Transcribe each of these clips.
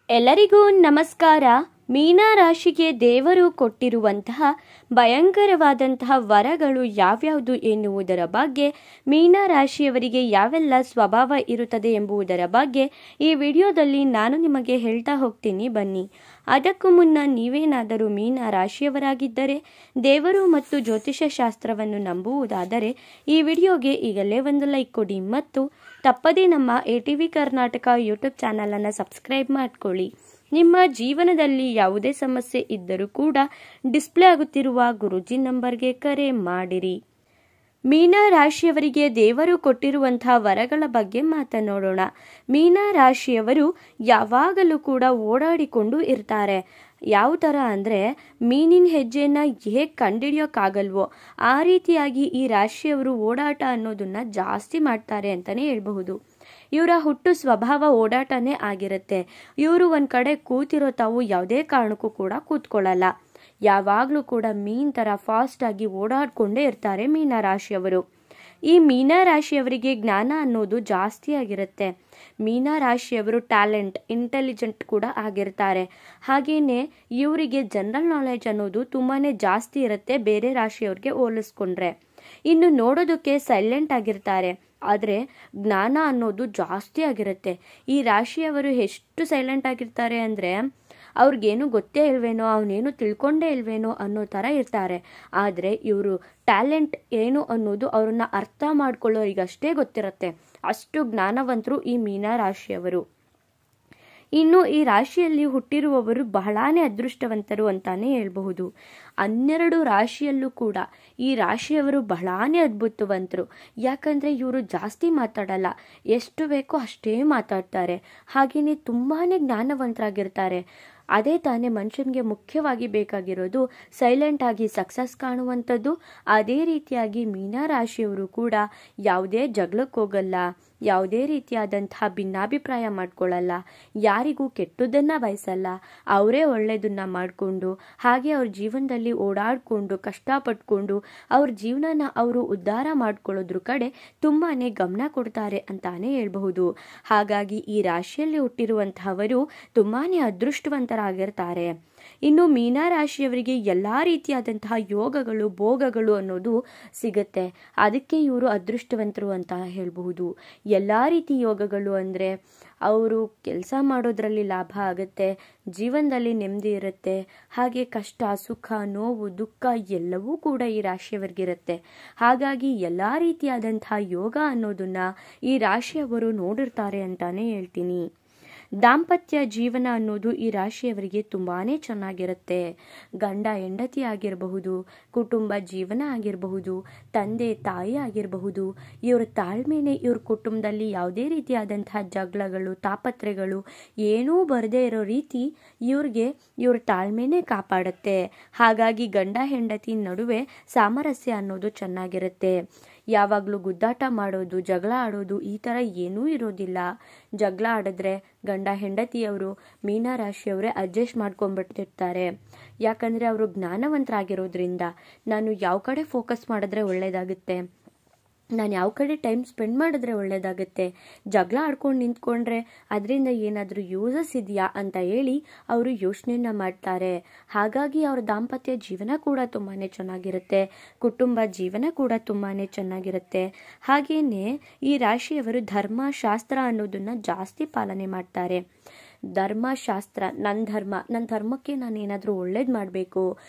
ಎಲ್ಲರಿಗೂ ನಮಸ್ಕಾರ. ಮೀನ ರಾಶಿಗೆ ದೇವರು ಕೊಟ್ಟಿರುವಂತಹ ಭಯಂಕರವಾದಂತಹ ವರಗಳು ಯಾವ್ಯಾವುದು ಎನ್ನುವುದರ ಬಗ್ಗೆ, ಮೀನ ರಾಶಿಯವರಿಗೆ ಯಾವೆಲ್ಲ ಸ್ವಭಾವ ಇರುತ್ತದೆ ಎಂಬುದರ ಬಗ್ಗೆ ಈ ವಿಡಿಯೋದಲ್ಲಿ ನಾನು ನಿಮಗೆ ಹೇಳ್ತಾ ಹೋಗ್ತೀನಿ, ಬನ್ನಿ. ಅದಕ್ಕೂ ಮುನ್ನ ನೀವೇನಾದರೂ ಮೀನ ರಾಶಿಯವರಾಗಿದ್ದರೆ, ದೇವರು ಮತ್ತು ಜ್ಯೋತಿಷ್ಯ ಶಾಸ್ತ್ರವನ್ನು ನಂಬುವುದಾದರೆ ಈ ವಿಡಿಯೋಗೆ ಈಗಲೇ ಒಂದು ಲೈಕ್ ಕೊಡಿ ಮತ್ತು ತಪ್ಪದೇ ನಮ್ಮ ATV ಕರ್ನಾಟಕ ಯೂಟ್ಯೂಬ್ ಚಾನಲನ್ನು ಸಬ್ಸ್ಕ್ರೈಬ್ ಮಾಡ್ಕೊಳ್ಳಿ. ನಿಮ್ಮ ಜೀವನದಲ್ಲಿ ಯಾವುದೇ ಸಮಸ್ಯೆ ಇದ್ದರೂ ಕೂಡ ಡಿಸ್ಪ್ಲೇ ಆಗುತ್ತಿರುವ ಗುರೂಜಿ ನಂಬರ್ಗೆ ಕರೆ ಮಾಡಿರಿ. ಮೀನ ರಾಶಿಯವರಿಗೆ ದೇವರು ಕೊಟ್ಟಿರುವಂತಹ ವರಗಳ ಬಗ್ಗೆ ಮಾತನಾಡೋಣ. ಮೀನ ರಾಶಿಯವರು ಯಾವಾಗಲೂ ಕೂಡ ಓಡಾಡಿಕೊಂಡು ಇರ್ತಾರೆ. ಯಾವ ಥರ ಅಂದರೆ, ಮೀನಿನ ಹೆಜ್ಜೆನ ಹೇಗೆ ಕಂಡುಹಿಡಿಯೋಕ್ಕಾಗಲ್ವೋ ಆ ರೀತಿಯಾಗಿ ಈ ರಾಶಿಯವರು ಓಡಾಟ ಅನ್ನೋದನ್ನ ಜಾಸ್ತಿ ಮಾಡ್ತಾರೆ ಅಂತಲೇ ಹೇಳ್ಬಹುದು. ಇವರ ಹುಟ್ಟು ಸ್ವಭಾವ ಓಡಾಟನೇ ಆಗಿರುತ್ತೆ. ಇವರು ಒಂದು ಕಡೆ ಕೂತಿರೋ ತಾವು ಯಾವುದೇ ಕಾರಣಕ್ಕೂ ಕೂಡ ಕೂತ್ಕೊಳ್ಳಲ್ಲ. ಯಾವಾಗಲೂ ಕೂಡ ಮೀನ್ ಥರ ಫಾಸ್ಟಾಗಿ ಓಡಾಡ್ಕೊಂಡೇ ಇರ್ತಾರೆ ಮೀನ ರಾಶಿಯವರು. ಈ ಮೀನ ರಾಶಿಯವರಿಗೆ ಜ್ಞಾನ ಅನ್ನೋದು ಜಾಸ್ತಿ ಆಗಿರುತ್ತೆ. ಮೀನ ರಾಶಿಯವರು ಟ್ಯಾಲೆಂಟ್, ಇಂಟೆಲಿಜೆಂಟ್ ಕೂಡ ಆಗಿರ್ತಾರೆ. ಹಾಗೆಯೇ ಇವರಿಗೆ ಜನರಲ್ ನಾಲೆಜ್ ಅನ್ನೋದು ತುಂಬಾ ಜಾಸ್ತಿ ಇರುತ್ತೆ ಬೇರೆ ರಾಶಿಯವ್ರಿಗೆ ಹೋಲಿಸ್ಕೊಂಡ್ರೆ. ಇನ್ನು ನೋಡೋದಕ್ಕೆ ಸೈಲೆಂಟ್ ಆಗಿರ್ತಾರೆ, ಆದರೆ ಜ್ಞಾನ ಅನ್ನೋದು ಜಾಸ್ತಿ ಆಗಿರುತ್ತೆ. ಈ ರಾಶಿಯವರು ಎಷ್ಟು ಸೈಲೆಂಟ್ ಆಗಿರ್ತಾರೆ ಅಂದರೆ, ಅವ್ರಿಗೇನು ಗೊತ್ತೇ ಇಲ್ವೇನೋ, ಅವನೇನು ತಿಳ್ಕೊಂಡೇ ಇಲ್ವೇನೋ ಅನ್ನೋ ಥರ ಇರ್ತಾರೆ. ಆದರೆ ಇವರು ಟ್ಯಾಲೆಂಟ್ ಏನು ಅನ್ನೋದು ಅವ್ರನ್ನ ಅರ್ಥ ಮಾಡ್ಕೊಳ್ಳೋರಿಗಷ್ಟೇ ಗೊತ್ತಿರುತ್ತೆ. ಅಷ್ಟು ಜ್ಞಾನವಂತರು ಈ ಮೀನ ರಾಶಿಯವರು. ಇನ್ನು ಈ ರಾಶಿಯಲ್ಲಿ ಹುಟ್ಟಿರುವವರು ಬಹಳಾನೇ ಅದೃಷ್ಟವಂತರು ಅಂತಾನೆ ಹೇಳ್ಬಹುದು. 12 ರಾಶಿಯಲ್ಲೂ ಕೂಡ ಈ ರಾಶಿಯವರು ಬಹಳಾನೇ ಅದ್ಭುತವಂತರು. ಯಾಕಂದರೆ ಇವರು ಜಾಸ್ತಿ ಮಾತಾಡಲ್ಲ, ಎಷ್ಟು ಬೇಕೋ ಅಷ್ಟೇ ಮಾತಾಡ್ತಾರೆ. ಹಾಗೆಯೇ ತುಂಬಾ ಜ್ಞಾನವಂತರಾಗಿರ್ತಾರೆ. ಅದೇ ತಾನೇ ಮನುಷ್ಯನಿಗೆ ಮುಖ್ಯವಾಗಿ ಬೇಕಾಗಿರೋದು, ಸೈಲೆಂಟ್ ಆಗಿ ಸಕ್ಸಸ್ ಕಾಣುವಂಥದ್ದು. ಅದೇ ರೀತಿಯಾಗಿ ಮೀನ ರಾಶಿಯವರು ಕೂಡ ಯಾವುದೇ ಜಗಳಕ್ಕೆ ಹೋಗಲ್ಲ, ಯಾವುದೇ ರೀತಿಯಾದಂತಹ ಭಿನ್ನಾಭಿಪ್ರಾಯ ಮಾಡ್ಕೊಳ್ಳಲ್ಲ, ಯಾರಿಗೂ ಕೆಟ್ಟದ್ದನ್ನು ಬಯಸಲ್ಲ. ಅವರೇ ಒಳ್ಳೆಯದನ್ನು ಮಾಡಿಕೊಂಡು ಹಾಗೆ ಅವ್ರ ಜೀವನದಲ್ಲಿ ಓಡಾಡಿಕೊಂಡು ಕಷ್ಟಪಟ್ಕೊಂಡು ಅವ್ರ ಜೀವನನ ಅವರು ಉದ್ಧಾರ ಮಾಡ್ಕೊಳ್ಳೋದ್ರ ಕಡೆ ತುಂಬಾ ಗಮನ ಕೊಡ್ತಾರೆ ಅಂತಾನೆ ಹೇಳ್ಬಹುದು. ಹಾಗಾಗಿ ಈ ರಾಶಿಯಲ್ಲಿ ಹುಟ್ಟಿರುವಂತಹವರು ತುಂಬಾ ಅದೃಷ್ಟವಂತರಾಗಿರ್ತಾರೆ. ಇನ್ನು ಮೀನ ರಾಶಿಯವರಿಗೆ ಎಲ್ಲ ರೀತಿಯಾದಂತಹ ಯೋಗಗಳು, ಭೋಗಗಳು ಅನ್ನೋದು ಸಿಗುತ್ತೆ. ಅದಕ್ಕೆ ಇವರು ಅದೃಷ್ಟವಂತರು ಅಂತ ಹೇಳಬಹುದು. ಎಲ್ಲ ರೀತಿ ಯೋಗಗಳು ಅಂದರೆ, ಅವರು ಕೆಲಸ ಮಾಡೋದ್ರಲ್ಲಿ ಲಾಭ ಆಗುತ್ತೆ, ಜೀವನದಲ್ಲಿ ನೆಮ್ಮದಿ ಇರುತ್ತೆ, ಹಾಗೆ ಕಷ್ಟ, ಸುಖ, ನೋವು, ದುಃಖ ಎಲ್ಲವೂ ಕೂಡ ಈ ರಾಶಿಯವರಿಗಿರುತ್ತೆ. ಹಾಗಾಗಿ ಎಲ್ಲ ರೀತಿಯಾದಂತಹ ಯೋಗ ಅನ್ನೋದನ್ನ ಈ ರಾಶಿಯವರು ನೋಡಿರ್ತಾರೆ ಅಂತಾನೆ ಹೇಳ್ತೀನಿ. ದಾಂಪತ್ಯ ಜೀವನ ಅನ್ನೋದು ಈ ರಾಶಿಯವರಿಗೆ ತುಂಬಾ ಚೆನ್ನಾಗಿರುತ್ತೆ. ಗಂಡ ಹೆಂಡತಿ ಆಗಿರಬಹುದು, ಕುಟುಂಬ ಜೀವನ ಆಗಿರಬಹುದು, ತಂದೆ ತಾಯಿ ಆಗಿರಬಹುದು. ಇವರ ತಾಳ್ಮೆನೇ ಇವ್ರ ಕುಟುಂಬದಲ್ಲಿ ಯಾವುದೇ ರೀತಿಯಾದಂತಹ ಜಗಳಗಳು, ತಾಪತ್ರೆಗಳು ಏನೂ ಬರದೇ ಇರೋ ರೀತಿ ಇವ್ರ ತಾಳ್ಮೆನೇ ಕಾಪಾಡುತ್ತೆ. ಹಾಗಾಗಿ ಗಂಡ ಹೆಂಡತಿ ನಡುವೆ ಸಾಮರಸ್ಯ ಅನ್ನೋದು ಚೆನ್ನಾಗಿರುತ್ತೆ. ಯಾವಾಗಲೂ ಗುದ್ದಾಟ ಮಾಡೋದು, ಜಗಳ ಆಡೋದು ಈ ಥರ ಏನೂ ಇರೋದಿಲ್ಲ. ಜಗಳ ಆಡಿದ್ರೆ ಗಂಡ ಹೆಂಡತಿಯವರು ಮೀನ ರಾಶಿಯವರೇ ಅಡ್ಜಸ್ಟ್ ಮಾಡ್ಕೊಂಡ್ಬಿಟ್ಟಿರ್ತಾರೆ. ಯಾಕಂದರೆ ಅವರು ಜ್ಞಾನವಂತರಾಗಿರೋದ್ರಿಂದ, ನಾನು ಯಾವ ಕಡೆ ಫೋಕಸ್ ಮಾಡಿದ್ರೆ ಒಳ್ಳೆಯದಾಗುತ್ತೆ, ನಾನು ಯಾವ ಕಡೆ ಟೈಮ್ ಸ್ಪೆಂಡ್ ಮಾಡಿದ್ರೆ ಒಳ್ಳೆಯದಾಗುತ್ತೆ, ಜಗಳ ಆಡ್ಕೊಂಡು ನಿಂತ್ಕೊಂಡ್ರೆ ಅದರಿಂದ ಏನಾದರೂ ಯೂಸಸ್ ಇದೆಯಾ ಅಂತ ಹೇಳಿ ಅವರು ಯೋಚನೆಯನ್ನು ಮಾಡ್ತಾರೆ. ಹಾಗಾಗಿ ಅವರ ದಾಂಪತ್ಯ ಜೀವನ ಕೂಡ ತುಂಬಾ ಚೆನ್ನಾಗಿರುತ್ತೆ, ಕುಟುಂಬ ಜೀವನ ಕೂಡ ತುಂಬಾ ಚೆನ್ನಾಗಿರುತ್ತೆ. ಹಾಗೆಯೇ ಈ ರಾಶಿಯವರು ಧರ್ಮಶಾಸ್ತ್ರ ಅನ್ನೋದನ್ನು ಜಾಸ್ತಿ ಪಾಲನೆ ಮಾಡ್ತಾರೆ. ಧರ್ಮಶಾಸ್ತ್ರ, ನನ್ನ ಧರ್ಮಕ್ಕೆ ನಾನು ಏನಾದರೂ ಒಳ್ಳೇದು ಮಾಡಬೇಕು,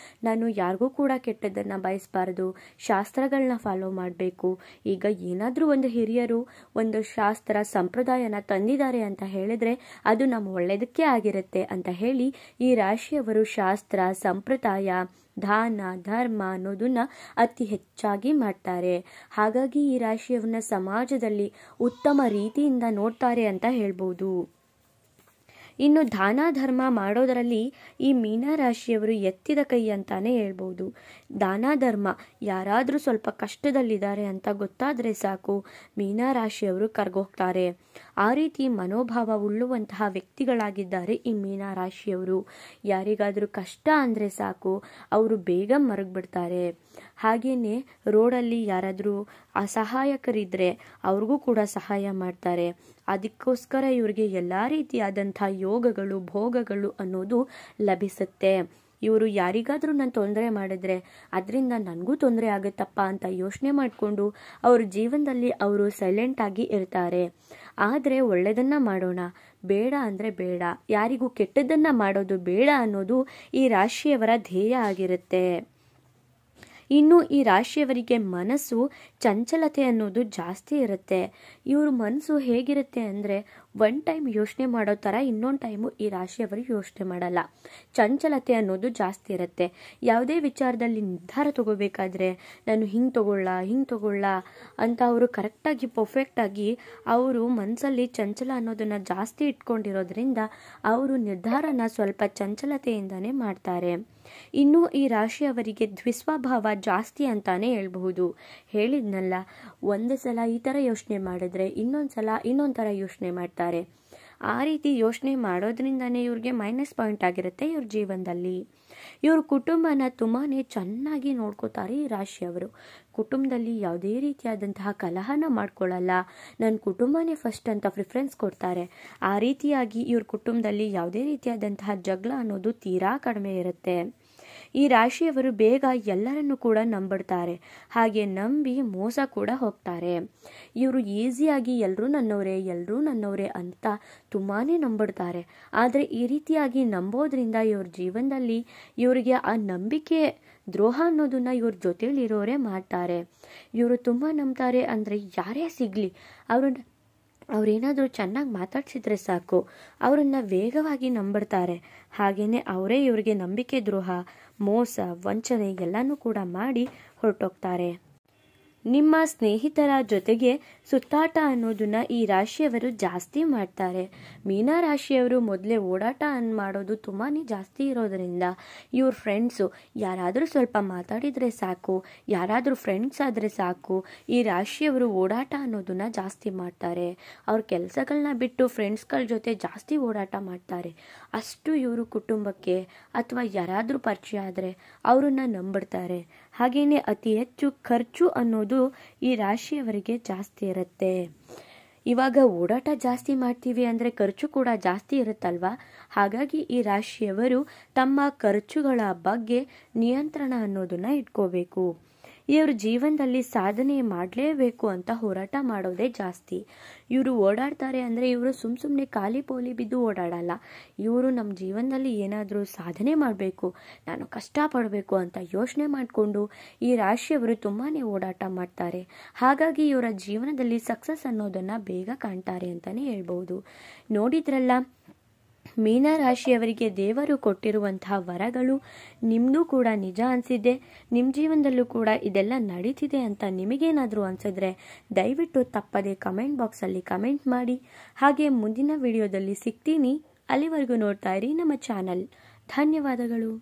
ನಾನು ಯಾರಿಗೂ ಕೂಡ ಕೆಟ್ಟದ್ದನ್ನು ಬಯಸಬಾರ್ದು, ಶಾಸ್ತ್ರಗಳನ್ನ ಫಾಲೋ ಮಾಡಬೇಕು. ಈಗ ಏನಾದರೂ ಒಂದು ಹಿರಿಯರು ಒಂದು ಶಾಸ್ತ್ರ ಸಂಪ್ರದಾಯನ ತಂದಿದ್ದಾರೆ ಅಂತ ಹೇಳಿದ್ರೆ ಅದು ನಮ್ಮ ಒಳ್ಳೆಯದಕ್ಕೆ ಆಗಿರುತ್ತೆ ಅಂತ ಹೇಳಿ ಈ ರಾಶಿಯವರು ಶಾಸ್ತ್ರ, ಸಂಪ್ರದಾಯ, ದಾನ, ಧರ್ಮ ಅನ್ನೋದನ್ನ ಅತಿ ಹೆಚ್ಚಾಗಿ ಮಾಡ್ತಾರೆ. ಹಾಗಾಗಿ ಈ ರಾಶಿಯವನ್ನ ಸಮಾಜದಲ್ಲಿ ಉತ್ತಮ ರೀತಿಯಿಂದ ನೋಡ್ತಾರೆ ಅಂತ ಹೇಳ್ಬೋದು. ಇನ್ನು ದಾನ ಧರ್ಮ ಮಾಡೋದರಲ್ಲಿ ಈ ಮೀನ ರಾಶಿಯವರು ಎತ್ತಿದ ಕೈ ಅಂತಾನೆ ಹೇಳ್ಬೋದು. ದಾನ ಧರ್ಮ, ಯಾರಾದರೂ ಸ್ವಲ್ಪ ಕಷ್ಟದಲ್ಲಿದ್ದಾರೆ ಅಂತ ಗೊತ್ತಾದರೆ ಸಾಕು ಮೀನ ರಾಶಿಯವರು ಕರ್ಗೋಗ್ತಾರೆ. ಆ ರೀತಿ ಮನೋಭಾವ ಉಳ್ಳುವಂತಹ ವ್ಯಕ್ತಿಗಳಾಗಿದ್ದಾರೆ ಈ ಮೀನ ರಾಶಿಯವರು. ಯಾರಿಗಾದರೂ ಕಷ್ಟ ಅಂದರೆ ಸಾಕು ಅವರು ಬೇಗ ಮರಗ್ಬಿಡ್ತಾರೆ. ಹಾಗೆಯೇ ರೋಡಲ್ಲಿ ಯಾರಾದರೂ ಅಸಹಾಯಕರಿದ್ದರೆ ಅವ್ರಿಗೂ ಕೂಡ ಸಹಾಯ ಮಾಡ್ತಾರೆ. ಅದಕ್ಕೋಸ್ಕರ ಇವರಿಗೆ ಎಲ್ಲ ರೀತಿಯಾದಂಥ ಯೋಗಗಳು ಭೋಗಗಳು ಅನ್ನೋದು ಲಭಿಸುತ್ತೆ. ಇವರು ಯಾರಿಗಾದರೂ ನಾನು ತೊಂದರೆ ಮಾಡಿದ್ರೆ ಅದರಿಂದ ನನಗೂ ತೊಂದರೆ ಆಗುತ್ತಪ್ಪ ಅಂತ ಯೋಚನೆ ಮಾಡಿಕೊಂಡು ಅವ್ರ ಜೀವನದಲ್ಲಿ ಅವರು ಸೈಲೆಂಟ್ ಆಗಿ ಇರ್ತಾರೆ. ಆದರೆ ಒಳ್ಳೆಯದನ್ನ ಮಾಡೋಣ, ಬೇಡ ಅಂದರೆ ಬೇಡ, ಯಾರಿಗೂ ಕೆಟ್ಟದ್ದನ್ನು ಮಾಡೋದು ಬೇಡ ಅನ್ನೋದು ಈ ರಾಶಿಯವರ ಧ್ಯೇಯ ಆಗಿರುತ್ತೆ. ಇನ್ನು ಈ ರಾಶಿಯವರಿಗೆ ಮನಸ್ಸು ಚಂಚಲತೆ ಅನ್ನೋದು ಜಾಸ್ತಿ ಇರುತ್ತೆ. ಇವ್ರ ಮನಸ್ಸು ಹೇಗಿರುತ್ತೆ ಅಂದರೆ ಒನ್ ಟೈಮ್ ಯೋಚನೆ ಮಾಡೋ ಥರ ಇನ್ನೊಂದು ಟೈಮು ಈ ರಾಶಿಯವರು ಯೋಚನೆ ಮಾಡಲ್ಲ. ಚಂಚಲತೆ ಅನ್ನೋದು ಜಾಸ್ತಿ ಇರುತ್ತೆ. ಯಾವುದೇ ವಿಚಾರದಲ್ಲಿ ನಿರ್ಧಾರ ತಗೋಬೇಕಾದ್ರೆ ನಾನು ಹಿಂಗೆ ತಗೊಳ್ಳ ಅಂತ ಅವರು ಕರೆಕ್ಟಾಗಿ ಪರ್ಫೆಕ್ಟಾಗಿ ಅವರು ಮನಸ್ಸಲ್ಲಿ ಚಂಚಲ ಅನ್ನೋದನ್ನು ಜಾಸ್ತಿ ಇಟ್ಕೊಂಡಿರೋದ್ರಿಂದ ಅವರು ನಿರ್ಧಾರನ ಸ್ವಲ್ಪ ಚಂಚಲತೆಯಿಂದನೇ ಮಾಡ್ತಾರೆ. ಇನ್ನು ಈ ರಾಶಿಯವರಿಗೆ ದ್ವಿಸ್ವಭಾವ ಜಾಸ್ತಿ ಅಂತಾನೆ ಹೇಳ್ಬಹುದು. ಹೇಳಿದ್ನಲ್ಲ, ಒಂದು ಸಲ ಈ ಥರ ಯೋಚನೆ ಮಾಡಿದ್ರೆ ಇನ್ನೊಂದು ಸಲ ಇನ್ನೊಂದು ಥರ ಯೋಚನೆ ಮಾಡ್ತಾರೆ. ಆ ರೀತಿ ಯೋಚನೆ ಮಾಡೋದ್ರಿಂದನೇ ಇವ್ರಿಗೆ ಮೈನಸ್ ಪಾಯಿಂಟ್ ಆಗಿರುತ್ತೆ ಇವ್ರ ಜೀವನದಲ್ಲಿ. ಇವ್ರ ಕುಟುಂಬನ ತುಂಬಾ ಚೆನ್ನಾಗಿ ನೋಡ್ಕೋತಾರೆ ಈ ರಾಶಿಯವರು. ಕುಟುಂಬದಲ್ಲಿ ಯಾವುದೇ ರೀತಿಯಾದಂತಹ ಕಲಹನ ಮಾಡ್ಕೊಳ್ಳಲ್ಲ. ನನ್ನ ಕುಟುಂಬನೇ ಫಸ್ಟ್ ಅಂತ ಪ್ರಿಫರೆನ್ಸ್ ಕೊಡ್ತಾರೆ. ಆ ರೀತಿಯಾಗಿ ಇವ್ರ ಕುಟುಂಬದಲ್ಲಿ ಯಾವುದೇ ರೀತಿಯಾದಂತಹ ಜಗಳ ಅನ್ನೋದು ತೀರಾ ಕಡಿಮೆ ಇರುತ್ತೆ. ಈ ರಾಶಿಯವರು ಬೇಗ ಎಲ್ಲರನ್ನು ಕೂಡ ನಂಬಿಡ್ತಾರೆ, ಹಾಗೆ ನಂಬಿ ಮೋಸ ಕೂಡ ಹೋಗ್ತಾರೆ. ಇವರು ಈಸಿಯಾಗಿ ಎಲ್ಲರೂ ನನ್ನವರೇ ಅಂತ ತುಂಬಾ ನಂಬಿಡ್ತಾರೆ. ಆದರೆ ಈ ರೀತಿಯಾಗಿ ನಂಬೋದ್ರಿಂದ ಇವ್ರ ಜೀವನದಲ್ಲಿ ಇವರಿಗೆ ಆ ನಂಬಿಕೆ ದ್ರೋಹ ಅನ್ನೋದನ್ನ ಇವ್ರ ಜೊತೆಲಿರೋರೇ ಮಾಡ್ತಾರೆ. ಇವರು ತುಂಬ ನಂಬ್ತಾರೆ ಅಂದರೆ ಯಾರೇ ಸಿಗಲಿ ಅವ್ರೇನಾದರೂ ಚೆನ್ನಾಗಿ ಮಾತಾಡ್ಸಿದ್ರೆ ಸಾಕು, ಅವರನ್ನು ವೇಗವಾಗಿ ನಂಬಿಡ್ತಾರೆ. ಹಾಗೆಯೇ ಅವರೇ ಇವರಿಗೆ ನಂಬಿಕೆ ದ್ರೋಹ, ಮೋಸ, ವಂಚನೆ ಎಲ್ಲನೂ ಕೂಡ ಮಾಡಿ ಹೊರಟೋಗ್ತಾರೆ. ನಿಮ್ಮ ಸ್ನೇಹಿತರ ಜೊತೆಗೆ ಸುತ್ತಾಟ ಅನ್ನೋದನ್ನ ಈ ರಾಶಿಯವರು ಜಾಸ್ತಿ ಮಾಡ್ತಾರೆ. ಮೀನ ರಾಶಿಯವರು ಮೊದಲೇ ಓಡಾಟ ಮಾಡೋದು ತುಂಬಾ ಜಾಸ್ತಿ ಇರೋದರಿಂದ ಇವ್ರ ಫ್ರೆಂಡ್ಸು ಯಾರಾದರೂ ಸ್ವಲ್ಪ ಮಾತಾಡಿದರೆ ಸಾಕು, ಯಾರಾದರೂ ಫ್ರೆಂಡ್ಸ್ ಆದರೆ ಸಾಕು, ಈ ರಾಶಿಯವರು ಓಡಾಟ ಅನ್ನೋದನ್ನ ಜಾಸ್ತಿ ಮಾಡ್ತಾರೆ. ಅವ್ರ ಕೆಲಸಗಳನ್ನ ಬಿಟ್ಟು ಫ್ರೆಂಡ್ಸ್ಗಳ ಜೊತೆ ಜಾಸ್ತಿ ಓಡಾಟ ಮಾಡ್ತಾರೆ. ಅಷ್ಟು ಇವರು ಕುಟುಂಬಕ್ಕೆ ಅಥವಾ ಯಾರಾದರೂ ಪರಿಚಯ ಆದರೆ ಅವರನ್ನು ನಂಬಿಡ್ತಾರೆ. ಹಾಗೆಯೇ ಅತಿ ಹೆಚ್ಚು ಖರ್ಚು ಅನ್ನೋದು ಈ ರಾಶಿಯವರಿಗೆ ಜಾಸ್ತಿ ಇರುತ್ತೆ. ಇವಾಗ ಓಡಾಟ ಜಾಸ್ತಿ ಮಾಡ್ತೀವಿ ಅಂದರೆ ಖರ್ಚು ಕೂಡ ಜಾಸ್ತಿ ಇರುತ್ತಲ್ವಾ. ಹಾಗಾಗಿ ಈ ರಾಶಿಯವರು ತಮ್ಮ ಖರ್ಚುಗಳ ಬಗ್ಗೆ ನಿಯಂತ್ರಣ ಅನ್ನೋದನ್ನ ಇಟ್ಕೋಬೇಕು. ಇವ್ರ ಜೀವನದಲ್ಲಿ ಸಾಧನೆ ಮಾಡಲೇಬೇಕು ಅಂತ ಹೋರಾಟ ಮಾಡೋದೇ ಜಾಸ್ತಿ. ಇವರು ಓಡಾಡ್ತಾರೆ ಅಂದರೆ ಇವರು ಸುಮ್ಮನೆ ಖಾಲಿ ಪೋಲಿ ಬಿದ್ದು ಓಡಾಡಲ್ಲ. ಇವರು ನಮ್ಮ ಜೀವನದಲ್ಲಿ ಏನಾದರೂ ಸಾಧನೆ ಮಾಡಬೇಕು, ನಾನು ಕಷ್ಟಪಡಬೇಕು ಅಂತ ಯೋಚನೆ ಮಾಡಿಕೊಂಡು ಈ ರಾಶಿಯವರು ತುಂಬಾ ಓಡಾಟ ಮಾಡ್ತಾರೆ. ಹಾಗಾಗಿ ಇವರ ಜೀವನದಲ್ಲಿ ಸಕ್ಸಸ್ ಅನ್ನೋದನ್ನು ಬೇಗ ಕಾಣ್ತಾರೆ ಅಂತಲೇ ಹೇಳ್ಬೋದು. ನೋಡಿದ್ರಲ್ಲ, ಮೀನ ರಾಶಿಯವರಿಗೆ ದೇವರು ಕೊಟ್ಟಿರುವಂತಹ ವರಗಳು ನಿಮ್ಮದು ಕೂಡ ನಿಜ ಅನಿಸಿದೆ. ನಿಮ್ಮ ಜೀವನದಲ್ಲೂ ಕೂಡ ಇದೆಲ್ಲ ನಡೀತಿದೆ ಅಂತ ನಿಮಗೇನಾದರೂ ಅನಿಸಿದ್ರೆ ದಯವಿಟ್ಟು ತಪ್ಪದೆ ಕಮೆಂಟ್ ಬಾಕ್ಸಲ್ಲಿ ಕಮೆಂಟ್ ಮಾಡಿ. ಹಾಗೆ ಮುಂದಿನ ವಿಡಿಯೋದಲ್ಲಿ ಸಿಗ್ತೀನಿ. ಅಲ್ಲಿವರೆಗೂ ನೋಡ್ತಾ ಇರಿ ನಮ್ಮ ಚಾನಲ್. ಧನ್ಯವಾದಗಳು.